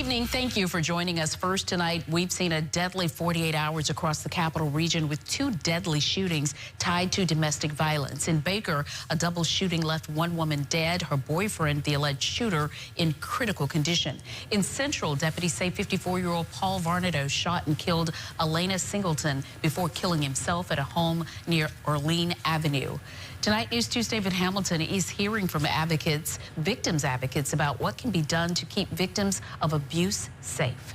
evening. Thank you for joining us. First tonight, we've seen a deadly 48 hours across the capital region with 2 deadly shootings tied to domestic violence. In Baker, a double shooting left one woman dead, her boyfriend, the alleged shooter, in critical condition. In Central, deputies say 54-year-old Paul Vernado shot and killed Alanna Singleton before killing himself at a home near Orlean Avenue. Tonight, News 2's David Hamilton is hearing from victims advocates about what can be done to keep victims of abuse safe.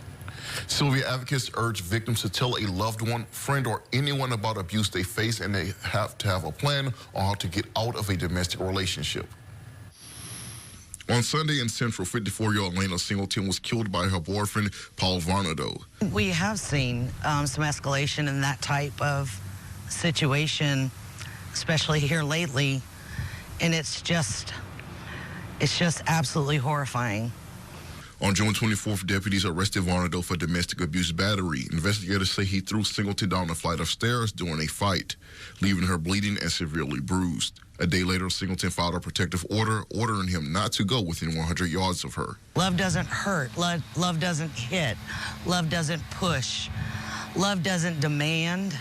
Sylvia, advocates urge victims to tell a loved one, friend, or anyone about abuse they face, and they have to have a plan on how to get out of a domestic relationship. On Sunday in Central, 54-year-old Alanna Singleton was killed by her boyfriend, Paul Vernado. We have seen some escalation in that type of situation, especially here lately, and it's just absolutely horrifying. On June 24th, deputies arrested Vernado for domestic abuse battery. Investigators say he threw Singleton down a flight of stairs during a fight, leaving her bleeding and severely bruised. A day later, Singleton filed a protective order ordering him not to go within 100 yards of her. Love doesn't hurt. Love doesn't hit. Love doesn't push. Love doesn't demand.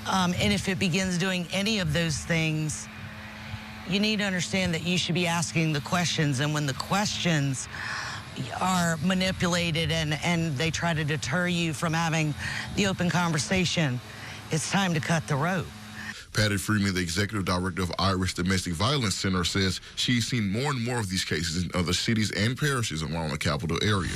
And if it begins doing any of those things, you need to understand that you should be asking the questions. And when the questions are manipulated and they try to deter you from having the open conversation, it's time to cut the rope. Patty Freeman, the executive director of Irish Domestic Violence Center, says she's seen more and more of these cases in other cities and parishes around the capital area.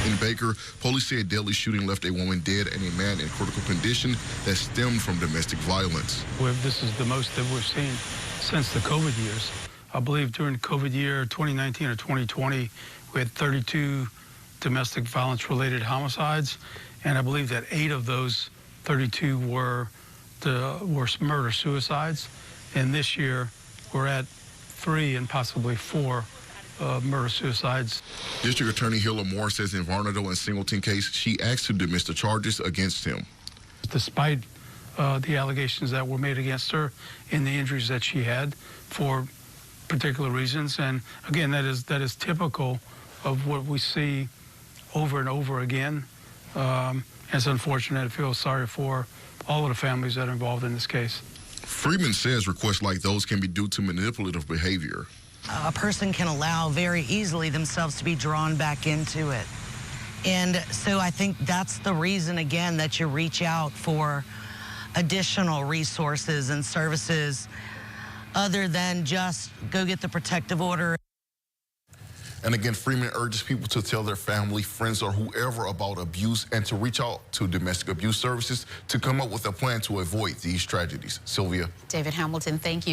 In Baker, police say a deadly shooting left a woman dead and a man in critical condition that stemmed from domestic violence. This is the most that we've seen since the COVID years. I believe during the COVID year 2019 or 2020, we had 32 domestic violence-related homicides, and I believe that 8 of those 32 were murder-suicides, and this year we're at 3 and possibly 4 murder-suicides. District Attorney Hilla Moore says in Vernado and Singleton case, she asked to dismiss the charges against him. Despite the allegations that were made against her and the injuries that she had for particular reasons, and again, that is typical of what we see over and over again. It's unfortunate. I feel sorry for all of the families that are involved in this case. Freeman says requests like those can be due to manipulative behavior. A person can allow very easily themselves to be drawn back into it. And so I think that's the reason, again, that you reach out for additional resources and services other than just go get the protective order. And again, Freeman urges people to tell their family, friends, or whoever about abuse and to reach out to domestic abuse services to come up with a plan to avoid these tragedies. Sylvia. David Hamilton, thank you.